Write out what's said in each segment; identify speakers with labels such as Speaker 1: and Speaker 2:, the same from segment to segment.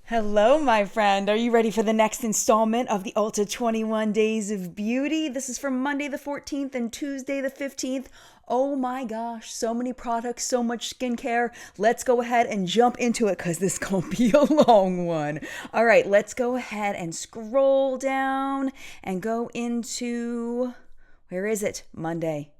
Speaker 1: Hello, my friend. Are you ready for the next installment of the Ulta 21 Days of Beauty? This is from Monday the 14th and Tuesday the 15th. Oh my gosh, so many products, so much skincare. Let's go ahead and jump into it because this is going to be a long one. All right, let's go ahead and scroll down and go into, where is it? Monday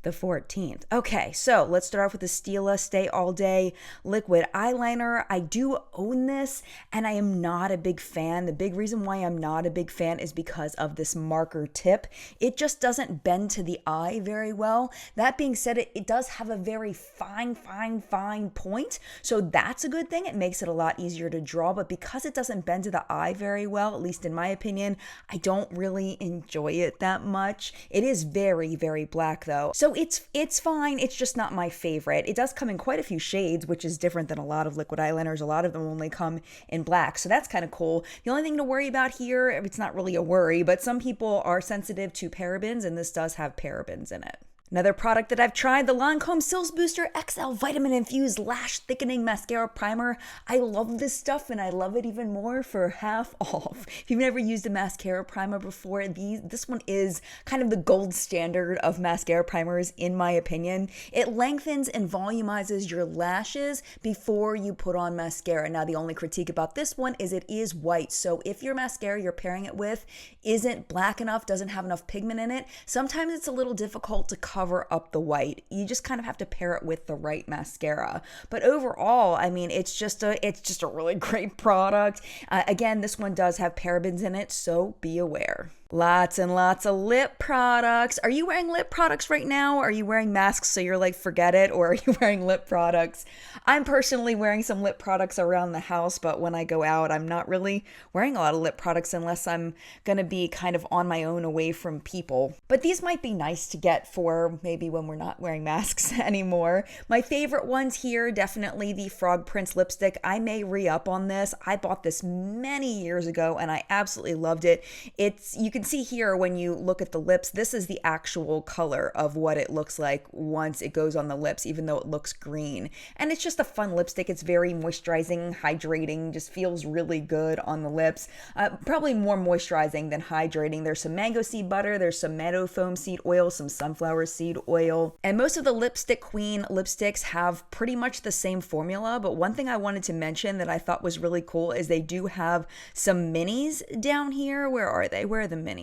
Speaker 1: the 14th. Okay, so let's start off with the Stila Stay All Day Liquid Eyeliner. I do own this and I am not a big fan. The big reason why I'm not a big fan is because of this marker tip. It just doesn't bend to the eye very well. That being said, it does have a very fine point. So that's a good thing. It makes it a lot easier to draw, but because it doesn't bend to the eye very well, at least in my opinion, I don't really enjoy it that much. It is very, very black though. So it's fine. It's just not my favorite. It does come in quite a few shades, which is different than a lot of liquid eyeliners. A lot of them only come in black. So that's kind of cool. The only thing to worry about here, it's not really a worry, but some people are sensitive to parabens, and this does have parabens in it. Another product that I've tried, the Lancome Sills Booster XL Vitamin Infused Lash Thickening Mascara Primer. I love this stuff and I love it even more for half off. If you've never used a mascara primer before, this one is kind of the gold standard of mascara primers in my opinion. It lengthens and volumizes your lashes before you put on mascara. Now the only critique about this one is it is white. So if your mascara you're pairing it with isn't black enough, doesn't have enough pigment in it, sometimes it's a little difficult to cover up the white. You just kind of have to pair it with the right mascara. But overall, I mean, it's just a really great product. Again, this one does have parabens in it, so be aware. Lots and lots of lip products. Are you wearing lip products right now? Are you wearing masks so you're like, forget it? Or are you wearing lip products? I'm personally wearing some lip products around the house, but when I go out, I'm not really wearing a lot of lip products unless I'm going to be kind of on my own away from people. But these might be nice to get for maybe when we're not wearing masks anymore. My favorite ones here, definitely the Frog Prince lipstick. I may re-up on this. I bought this many years ago and I absolutely loved it. You can see here when you look at the lips, this is the actual color of what it looks like once it goes on the lips, even though it looks green. And it's just a fun lipstick. It's very moisturizing, hydrating, just feels really good on the lips. Probably more moisturizing than hydrating. There's some mango seed butter, there's some meadow foam seed oil, some sunflower seed oil. And most of the Lipstick Queen lipsticks have pretty much the same formula, but one thing I wanted to mention that I thought was really cool is they do have some minis down here. Where are they? Where are the minis?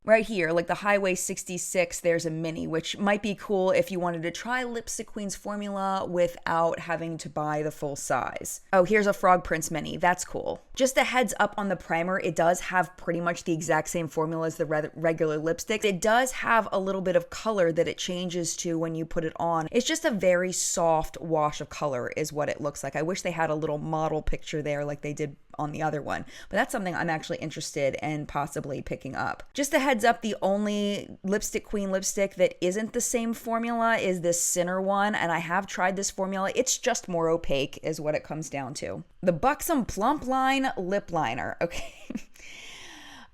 Speaker 1: Right here, like the Highway 66, there's a mini, which might be cool if you wanted to try Lipstick Queen's formula without having to buy the full size. Oh, here's a Frog Prince mini. That's cool. Just a heads up on the primer, it does have pretty much the exact same formula as the regular lipsticks. It does have a little bit of color that it changes to when you put it on. It's just a very soft wash of color is what it looks like. I wish they had a little model picture there like they did on the other one, but that's something I'm actually interested in possibly picking up. Just a heads up, the only Lipstick Queen lipstick that isn't the same formula is this Sinner one, and I have tried this formula. It's just more opaque is what it comes down to. The Buxom Plump Line Lip Liner. Okay.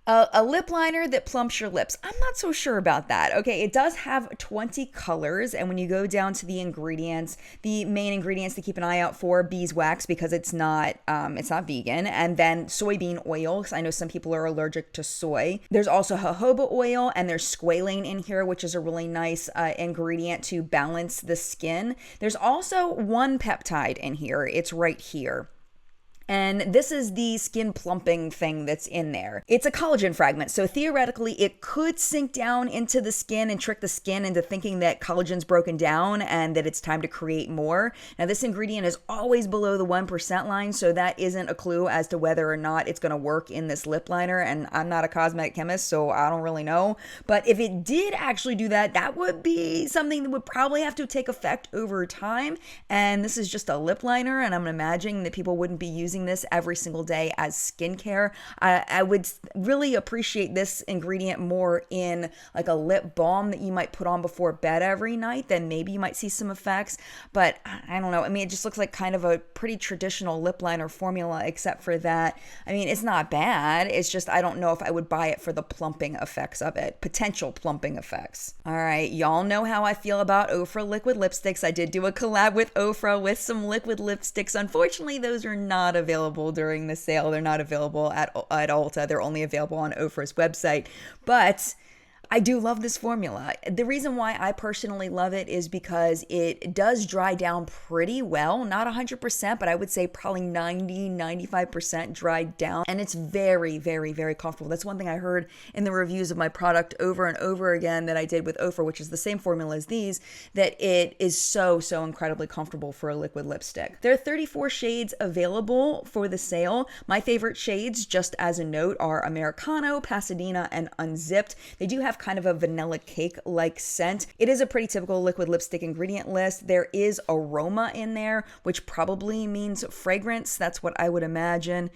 Speaker 1: A lip liner that plumps your lips. I'm not so sure about that. Okay, it does have 20 colors, and when you go down to the ingredients, the main ingredients to keep an eye out for, beeswax because it's not vegan, and then soybean oil because I know some people are allergic to soy. There's also jojoba oil, and there's squalane in here, which is a really nice ingredient to balance the skin. There's also one peptide in here. It's right here. And this is the skin plumping thing that's in there. It's a collagen fragment, so theoretically it could sink down into the skin and trick the skin into thinking that collagen's broken down and that it's time to create more. Now this ingredient is always below the 1% line, so that isn't a clue as to whether or not it's gonna work in this lip liner, and I'm not a cosmetic chemist, so I don't really know. But if it did actually do that, that would be something that would probably have to take effect over time, and this is just a lip liner, and I'm imagining that people wouldn't be using this every single day as skincare. I would really appreciate this ingredient more in like a lip balm that you might put on before bed every night. Then maybe you might see some effects, but I don't know. I mean, it just looks like kind of a pretty traditional lip liner formula, except for that. I mean, it's not bad. It's just, I don't know if I would buy it for the plumping effects of it, potential plumping effects. All right, y'all know how I feel about OFRA liquid lipsticks. I did do a collab with OFRA with some liquid lipsticks. Unfortunately, those are not available available during the sale. They're not available at Ulta. They're only available on OFRA's website. But I do love this formula. The reason why I personally love it is because it does dry down pretty well. Not 100%, but I would say probably 90-95% dried down. And it's very, very, very comfortable. That's one thing I heard in the reviews of my product over and over again that I did with OFRA, which is the same formula as these, that it is so, so incredibly comfortable for a liquid lipstick. There are 34 shades available for the sale. My favorite shades, just as a note, are Americano, Pasadena, and Unzipped. They do have kind of a vanilla cake-like scent. It is a pretty typical liquid lipstick ingredient list. There is aroma in there, which probably means fragrance. That's what I would imagine.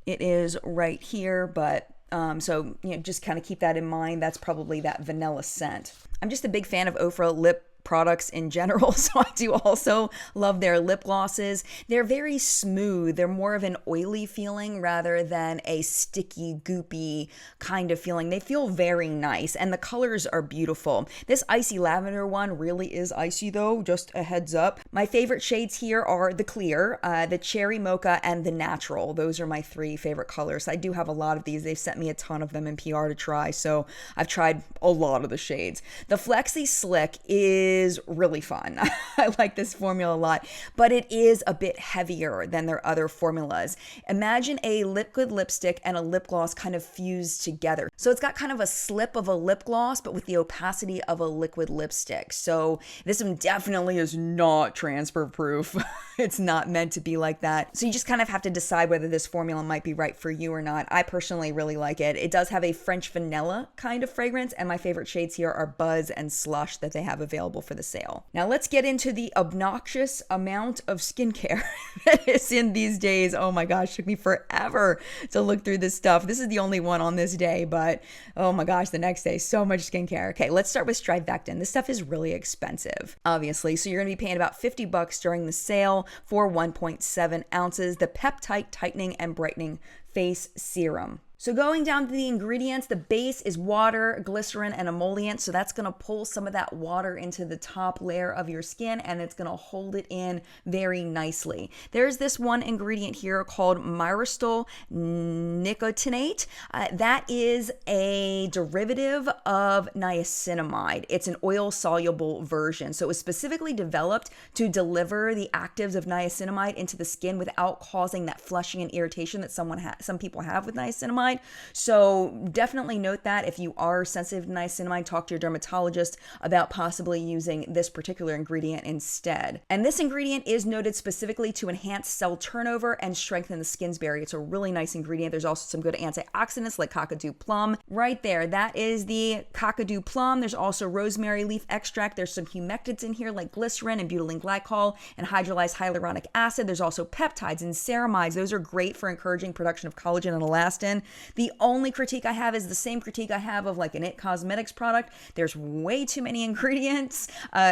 Speaker 1: It is right here, but so just kind of keep that in mind. That's probably that vanilla scent. I'm just a big fan of OFRA lip products in general, so I do also love their lip glosses. They're very smooth. They're more of an oily feeling rather than a sticky, goopy kind of feeling. They feel very nice, and the colors are beautiful. This icy lavender one really is icy though, just a heads up. My favorite shades here are the clear, the cherry mocha, and the natural. Those are my 3 favorite colors. I do have a lot of these. They've sent me a ton of them in PR to try, so I've tried a lot of the shades. The Flexi Slick is really fun. I like this formula a lot, but it is a bit heavier than their other formulas. Imagine a liquid lipstick and a lip gloss kind of fused together. So it's got kind of a slip of a lip gloss, but with the opacity of a liquid lipstick. So this one definitely is not transfer proof. It's not meant to be like that. So you just kind of have to decide whether this formula might be right for you or not. I personally really like it. It does have a French vanilla kind of fragrance, and my favorite shades here are Buzz and Slush that they have available for the sale. Now let's get into the obnoxious amount of skincare that is in these days. Oh my gosh, it took me forever to look through this stuff. This is the only one on this day, but oh my gosh, the next day, so much skincare. Okay, let's start with StriVecin. This stuff is really expensive, obviously. So you're gonna be paying about $50 during the sale for 1.7 ounces, the Peptide Tightening and Brightening Face Serum. So going down to the ingredients, the base is water, glycerin, and emollient. So that's going to pull some of that water into the top layer of your skin, and it's going to hold it in very nicely. There's this one ingredient here called myristal nicotinate. That is a derivative of niacinamide. It's an oil-soluble version. So it was specifically developed to deliver the actives of niacinamide into the skin without causing that flushing and irritation that some people have with niacinamide. So definitely note that if you are sensitive to niacinamide, talk to your dermatologist about possibly using this particular ingredient instead. And this ingredient is noted specifically to enhance cell turnover and strengthen the skin's barrier. It's a really nice ingredient. There's also some good antioxidants like Kakadu plum. Right there, that is the Kakadu plum. There's also rosemary leaf extract. There's some humectants in here like glycerin and butylene glycol and hydrolyzed hyaluronic acid. There's also peptides and ceramides. Those are great for encouraging production of collagen and elastin. The only critique I have is the same critique I have of like an IT Cosmetics product. There's way too many ingredients,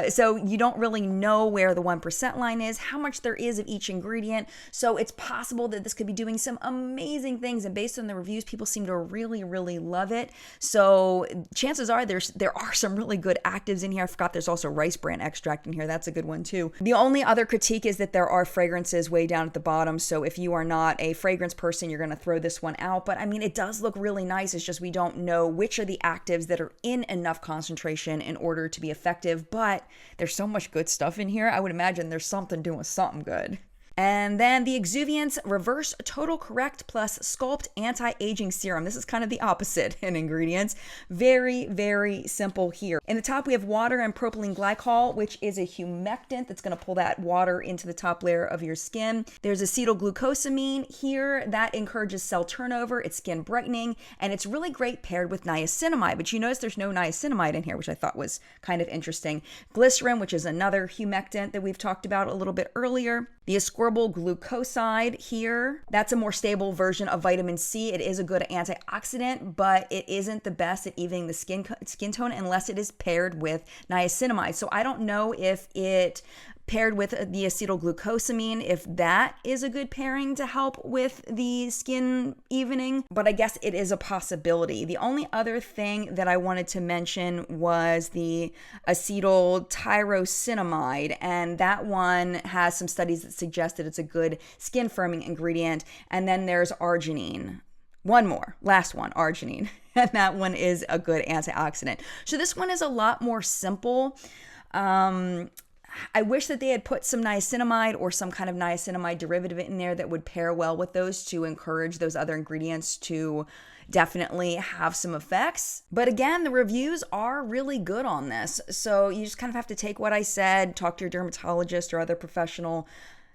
Speaker 1: so you don't really know where the 1% line is, how much there is of each ingredient. So it's possible that this could be doing some amazing things, and based on the reviews, people seem to really, really love it. So chances are there are some really good actives in here. I forgot there's also rice bran extract in here. That's a good one too. The only other critique is that there are fragrances way down at the bottom. So if you are not a fragrance person, you're going to throw this one out. But I mean, it does look really nice. It's just we don't know which are the actives that are in enough concentration in order to be effective. But there's so much good stuff in here. I would imagine there's something doing something good. And then the Exuviance Reverse Total Correct Plus Sculpt Anti-Aging Serum. This is kind of the opposite in ingredients. Very, very simple here. In the top, we have water and propylene glycol, which is a humectant that's going to pull that water into the top layer of your skin. There's acetylglucosamine here that encourages cell turnover. It's skin brightening, and it's really great paired with niacinamide. But you notice there's no niacinamide in here, which I thought was kind of interesting. Glycerin, which is another humectant that we've talked about a little bit earlier. The ascorbyl glucoside here, that's a more stable version of vitamin C. It is a good antioxidant, but it isn't the best at evening the skin tone unless it is paired with niacinamide. So I don't know if it paired with the acetylglucosamine, if that is a good pairing to help with the skin evening. But I guess it is a possibility. The only other thing that I wanted to mention was the acetyltyrosinamide, and that one has some studies that suggest that it's a good skin firming ingredient. And then there's arginine. One more, last one, arginine. And that one is a good antioxidant. So this one is a lot more simple. I wish that they had put some niacinamide or some kind of niacinamide derivative in there that would pair well with those to encourage those other ingredients to definitely have some effects. But again, the reviews are really good on this. So you just kind of have to take what I said, talk to your dermatologist or other professional.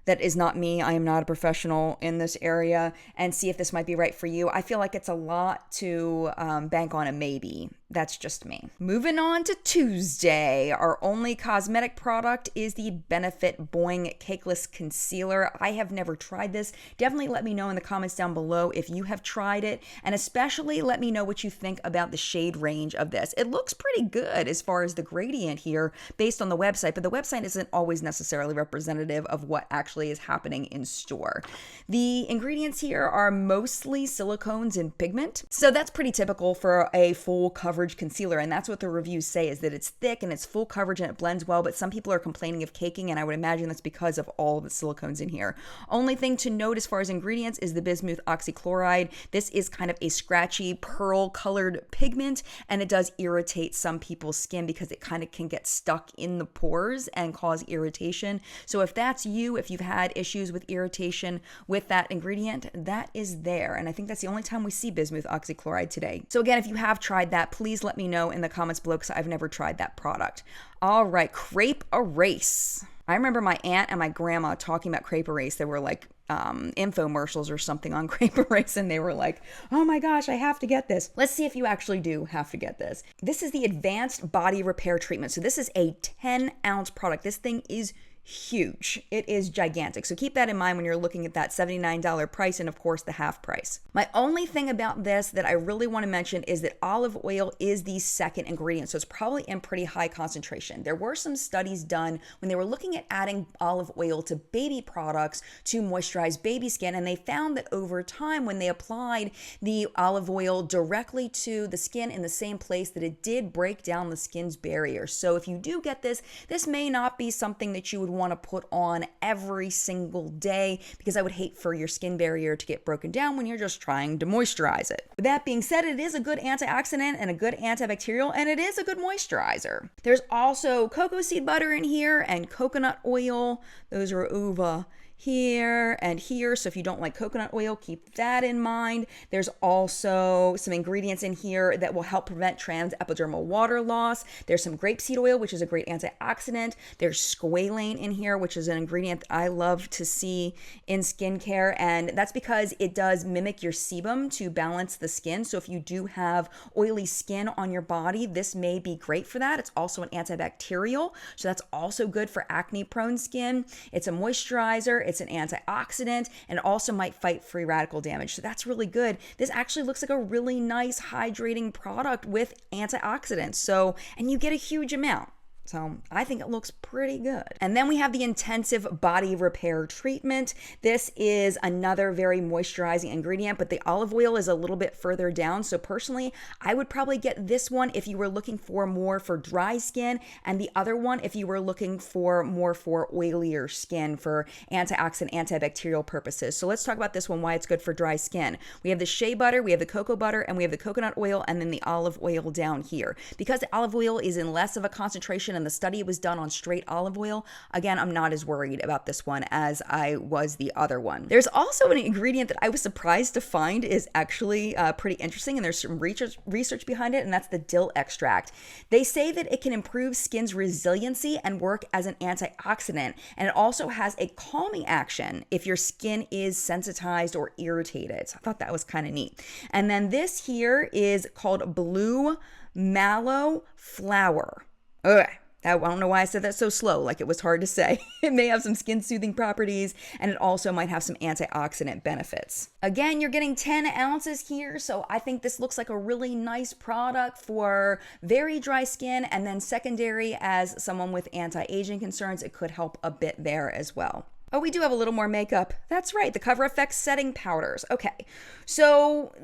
Speaker 1: That is not me. I am not a professional in this area, and see if this might be right for you. I feel like it's a lot to bank on a maybe. That's just me. Moving on to Tuesday. Our only cosmetic product is the Benefit Boing Cakeless Concealer. I have never tried this. Definitely let me know in the comments down below if you have tried it, and especially let me know what you think about the shade range of this. It looks pretty good as far as the gradient here based on the website, but the website isn't always necessarily representative of what actually is happening in store. The ingredients here are mostly silicones and pigment, so that's pretty typical for a full coverage concealer, and that's what the reviews say, is that it's thick and it's full coverage and it blends well, but some people are complaining of caking, and I would imagine that's because of all the silicones in here. Only thing to note as far as ingredients is the bismuth oxychloride. This is kind of a scratchy pearl colored pigment, and it does irritate some people's skin because it kind of can get stuck in the pores and cause irritation. So if that's you, if you've had issues with irritation with that ingredient, that is there. And I think that's the only time we see bismuth oxychloride today. So again, if you have tried that, please let me know in the comments below because I've never tried that product. All right, Crepe Erase. I remember my aunt and my grandma talking about Crepe Erase. They were like infomercials or something on Crepe Erase, and they were like, oh my gosh, I have to get this. Let's see if you actually do have to get this. This is the Advanced Body Repair Treatment. So this is a 10-ounce product. This thing is huge. It is gigantic. So keep that in mind when you're looking at that $79 price and of course the half price. My only thing about this that I really want to mention is that olive oil is the second ingredient. So it's probably in pretty high concentration. There were some studies done when they were looking at adding olive oil to baby products to moisturize baby skin, and they found that over time when they applied the olive oil directly to the skin in the same place, that it did break down the skin's barrier. So if you do get this, this may not be something that you would want to put on every single day, because I would hate for your skin barrier to get broken down when you're just trying to moisturize it. With that being said, it is a good antioxidant and a good antibacterial, and it is a good moisturizer. There's also cocoa seed butter in here and coconut oil. Those are uva here and here. So if you don't like coconut oil, keep that in mind. There's also some ingredients in here that will help prevent transepidermal water loss. There's some grapeseed oil, which is a great antioxidant. There's squalane in here, which is an ingredient that I love to see in skincare, and that's because it does mimic your sebum to balance the skin. So if you do have oily skin on your body, this may be great for that. It's also an antibacterial, so that's also good for acne-prone skin. It's a moisturizer. It's an antioxidant, and it also might fight free radical damage. So that's really good. This actually looks like a really nice hydrating product with antioxidants. So, and you get a huge amount. So I think it looks pretty good. And then we have the Intensive Body Repair Treatment. This is another very moisturizing ingredient, but the olive oil is a little bit further down. So personally, I would probably get this one if you were looking for more for dry skin, and the other one if you were looking for more for oilier skin for antioxidant, antibacterial purposes. So let's talk about this one, why it's good for dry skin. We have the shea butter, we have the cocoa butter, and we have the coconut oil, and then the olive oil down here. Because the olive oil is in less of a concentration and the study was done on straight olive oil, again, I'm not as worried about this one as I was the other one. There's also an ingredient that I was surprised to find is actually pretty interesting, and there's some research behind it, and that's the dill extract. They say that it can improve skin's resiliency and work as an antioxidant, and it also has a calming action if your skin is sensitized or irritated. So I thought that was kind of neat. And then this here is called Blue Mallow Flower. Okay. I don't know why I said that so slow, like it was hard to say. It may have some skin soothing properties, and it also might have some antioxidant benefits. Again, you're getting 10 ounces here, so I think this looks like a really nice product for very dry skin, and then secondary, as someone with anti-aging concerns, it could help a bit there as well. Oh, we do have a little more makeup. That's right, the Cover FX setting powders. Okay, so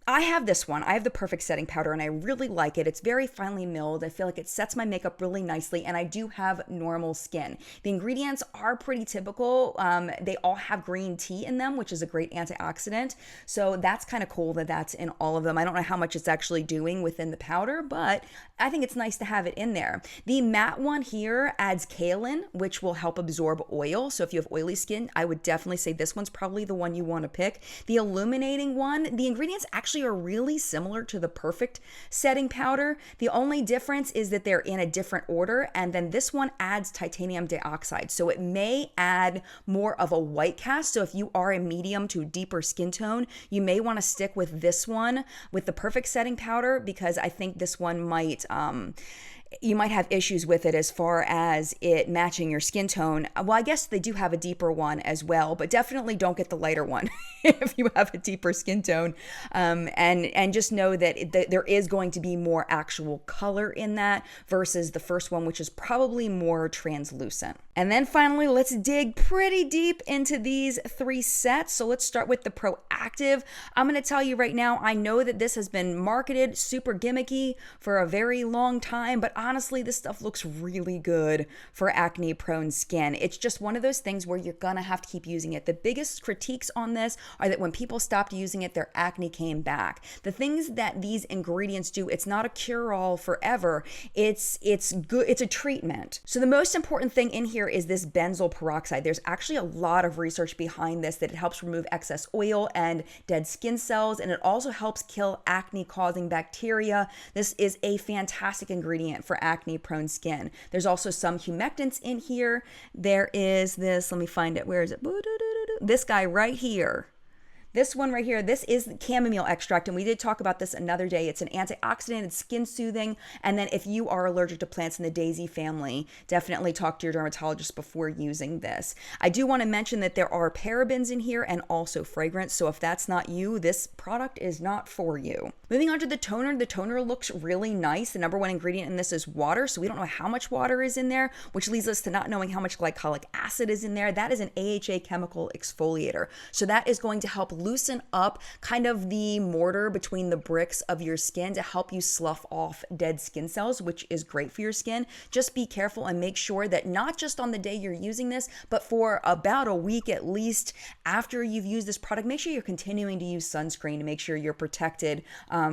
Speaker 1: I have this one. I have the Perfect Setting Powder, and I really like it. It's very finely milled. I feel like it sets my makeup really nicely, and I do have normal skin. The ingredients are pretty typical. They all have green tea in them, which is a great antioxidant. So that's kind of cool that that's in all of them. I don't know how much it's actually doing within the powder, but I think it's nice to have it in there. The matte one here adds kaolin, which will help absorb oil. So if you have oily skin, I would definitely say this one's probably the one you want to pick. The illuminating one, the ingredients actually are really similar to the Perfect Setting Powder. The only difference is that they're in a different order, and then this one adds titanium dioxide, so it may add more of a white cast. So if you are a medium to deeper skin tone, you may want to stick with this one, with the Perfect Setting Powder, because I think this one might you might have issues with it as far as it matching your skin tone. Well, I guess they do have a deeper one as well, but definitely don't get the lighter one if you have a deeper skin tone. And just know that there is going to be more actual color in that versus the first one, which is probably more translucent. And then finally, let's dig pretty deep into these 3 sets. So let's start with the Proactiv. I'm going to tell you right now, I know that this has been marketed super gimmicky for a very long time, but honestly, this stuff looks really good for acne prone skin. It's just one of those things where you're gonna have to keep using it. The biggest critiques on this are that when people stopped using it, their acne came back. The things that these ingredients do, it's not a cure-all forever. It's good. It's a treatment. So the most important thing in here is this benzoyl peroxide. There's actually a lot of research behind this, that it helps remove excess oil and dead skin cells, and it also helps kill acne-causing bacteria. This is a fantastic ingredient for acne prone skin. There's also some humectants in here. There is this, let me find it. Where is it? This guy right here. This one right here, this is chamomile extract, and we did talk about this another day. It's an antioxidant, it's skin soothing, and then if you are allergic to plants in the daisy family, definitely talk to your dermatologist before using this. I do want to mention that there are parabens in here and also fragrance, so if that's not you, this product is not for you. Moving on to the toner looks really nice. The number one ingredient in this is water, so we don't know how much water is in there, which leads us to not knowing how much glycolic acid is in there. That is an AHA chemical exfoliator, so that is going to help loosen up kind of the mortar between the bricks of your skin to help you slough off dead skin cells, which is great for your skin. Just be careful and make sure that not just on the day you're using this, but for about a week at least after you've used this product, make sure you're continuing to use sunscreen to make sure you're protected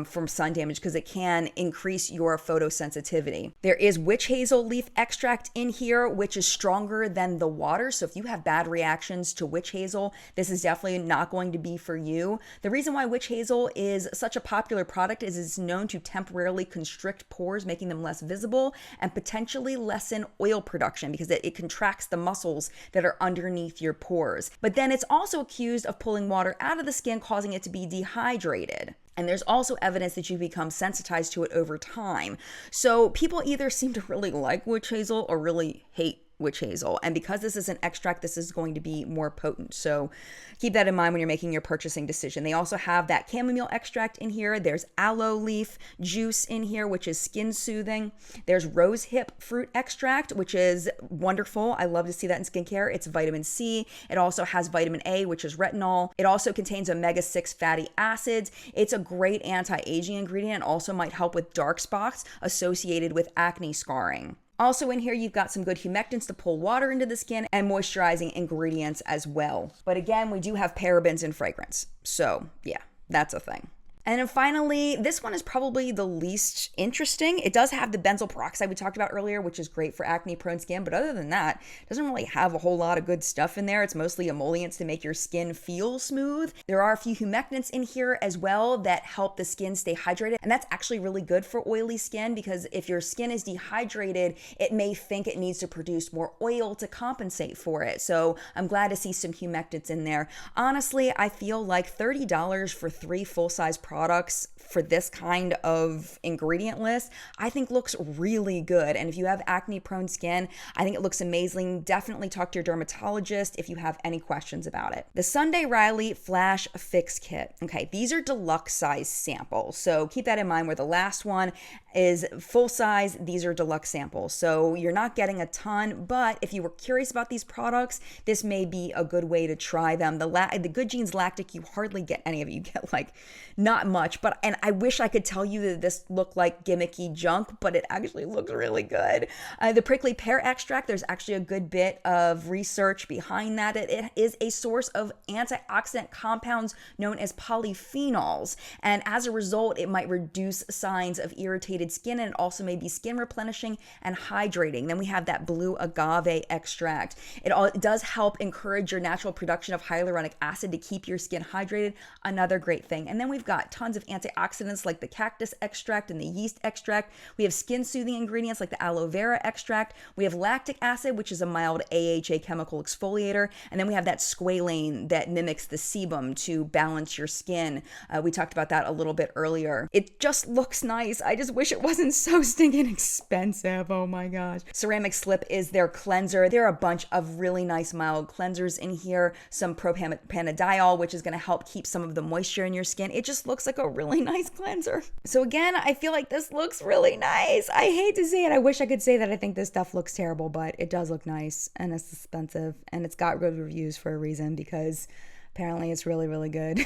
Speaker 1: from sun damage, because it can increase your photosensitivity. There is witch hazel leaf extract in here, which is stronger than the water. So if you have bad reactions to witch hazel, this is definitely not going to be for you. The reason why witch hazel is such a popular product is it's known to temporarily constrict pores, making them less visible, and potentially lessen oil production because it contracts the muscles that are underneath your pores. But then it's also accused of pulling water out of the skin, causing it to be dehydrated. And there's also evidence that you become sensitized to it over time. So people either seem to really like witch hazel or really hate witch hazel. And because this is an extract, this is going to be more potent. So keep that in mind when you're making your purchasing decision. They also have that chamomile extract in here. There's aloe leaf juice in here, which is skin soothing. There's rose hip fruit extract, which is wonderful. I love to see that in skincare. It's vitamin C. It also has vitamin A, which is retinol. It also contains omega-6 fatty acids. It's a great anti-aging ingredient. It also might help with dark spots associated with acne scarring. Also in here, you've got some good humectants to pull water into the skin and moisturizing ingredients as well. But again, we do have parabens and fragrance. So yeah, that's a thing. And then finally, this one is probably the least interesting. It does have the benzoyl peroxide we talked about earlier, which is great for acne-prone skin. But other than that, it doesn't really have a whole lot of good stuff in there. It's mostly emollients to make your skin feel smooth. There are a few humectants in here as well that help the skin stay hydrated. And that's actually really good for oily skin, because if your skin is dehydrated, it may think it needs to produce more oil to compensate for it. So I'm glad to see some humectants in there. Honestly, I feel like $30 for 3 full-size products products for this kind of ingredient list, I think looks really good. And if you have acne prone skin, I think it looks amazing. Definitely talk to your dermatologist if you have any questions about it. The Sunday Riley Flash Fix Kit. Okay, these are deluxe size samples. So keep that in mind, where the last one is full size, these are deluxe samples. So you're not getting a ton, but if you were curious about these products, this may be a good way to try them. The Good Genes Lactic, you hardly get any of it. You get like not much, and I wish I could tell you that this looked like gimmicky junk, but it actually looks really good. The prickly pear extract, there's actually a good bit of research behind that. It is a source of antioxidant compounds known as polyphenols, and as a result, it might reduce signs of irritated skin, and it also may be skin replenishing and hydrating. Then we have that blue agave extract. It does help encourage your natural production of hyaluronic acid to keep your skin hydrated, another great thing. And then we've got tons of antioxidants like the cactus extract and the yeast extract. We have skin soothing ingredients like the aloe vera extract. We have lactic acid, which is a mild AHA chemical exfoliator. And then we have that squalane that mimics the sebum to balance your skin. We talked about that a little bit earlier. It just looks nice. I just wish it wasn't so stinking expensive. Oh my gosh. Ceramic Slip is their cleanser. There are a bunch of really nice mild cleansers in here. Some propanediol, which is going to help keep some of the moisture in your skin. It just looks like a really nice cleanser. So again, I feel like this looks really nice. I hate to say it. I wish I could say that I think this stuff looks terrible, but it does look nice, and it's expensive, and it's got good reviews for a reason, because apparently it's really, really good.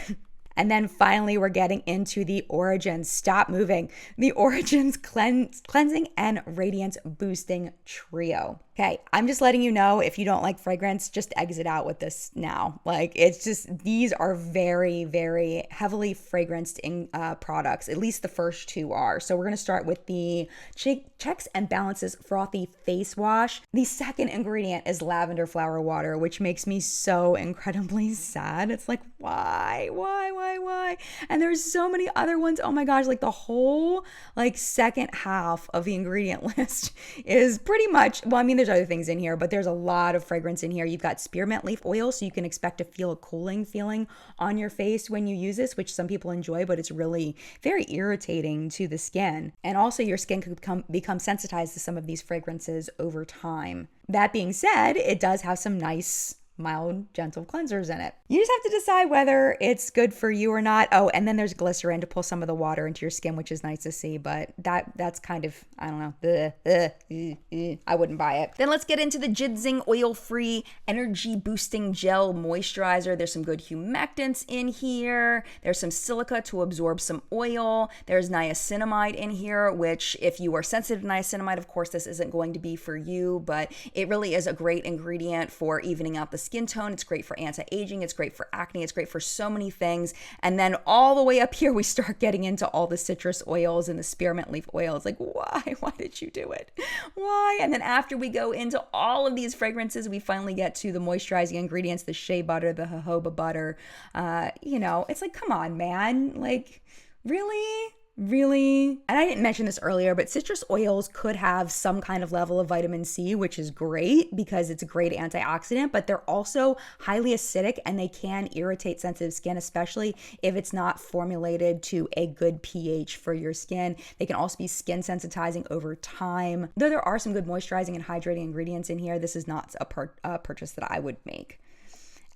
Speaker 1: And then finally, we're getting into the Origins. Stop moving. The Origins Cleansing and Radiance Boosting Trio. Okay, I'm just letting you know, if you don't like fragrance, just exit out with this now. Like, it's just, these are very, very heavily fragranced in products. At least the first two are. So we're going to start with the Checks and Balances Frothy Face Wash. The second ingredient is lavender flower water, which makes me so incredibly sad. It's like, why? And there's so many other ones. Oh my gosh, like the whole like second half of the ingredient list is pretty much, well, I mean, there's other things in here, but there's a lot of fragrance in here. You've got spearmint leaf oil, so you can expect to feel a cooling feeling on your face when you use this, which some people enjoy, but it's really very irritating to the skin. And also your skin could become sensitized to some of these fragrances over time. That being said, it does have some nice mild, gentle cleansers in it. You just have to decide whether it's good for you or not. Oh, and then there's glycerin to pull some of the water into your skin, which is nice to see, but that's kind of, I don't know, I wouldn't buy it. Then let's get into the Ginseng Oil-Free Energy Boosting Gel Moisturizer. There's some good humectants in here. There's some silica to absorb some oil. There's niacinamide in here, which if you are sensitive to niacinamide, of course, this isn't going to be for you, but it really is a great ingredient for evening out the skin tone. It's great for anti-aging. It's great for acne. It's great for so many things. And then all the way up here, we start getting into all the citrus oils and the spearmint leaf oil. It's like, why? Why did you do it? Why? And then after we go into all of these fragrances, we finally get to the moisturizing ingredients, the shea butter, the jojoba butter. It's like, come on, man. Like, really? Really? And I didn't mention this earlier, but citrus oils could have some kind of level of vitamin C, which is great because it's a great antioxidant, but they're also highly acidic and they can irritate sensitive skin, especially if it's not formulated to a good pH for your skin. They can also be skin sensitizing over time. Though there are some good moisturizing and hydrating ingredients in here, this is not a purchase that I would make.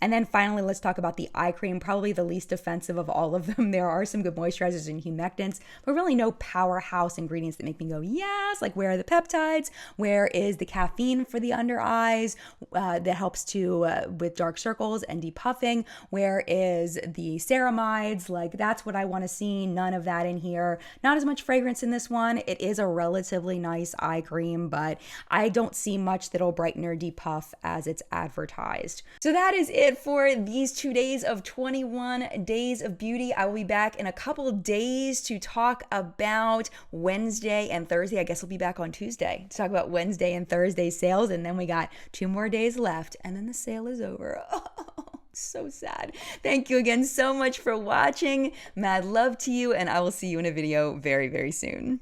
Speaker 1: And then finally, let's talk about the eye cream, probably the least offensive of all of them. There are some good moisturizers and humectants, but really no powerhouse ingredients that make me go, yes, like where are the peptides? Where is the caffeine for the under eyes that helps to with dark circles and depuffing? Where is the ceramides? Like that's what I want to see. None of that in here. Not as much fragrance in this one. It is a relatively nice eye cream, but I don't see much that'll brighten or depuff as it's advertised. So that is it for these 2 days of 21 Days of Beauty. I will be back in a couple of days to talk about Wednesday and Thursday. I guess we'll be back on Tuesday to talk about Wednesday and Thursday sales. And then we got 2 more days left and then the sale is over. So sad. Thank you again so much for watching. Mad love to you, and I will see you in a video very, very soon.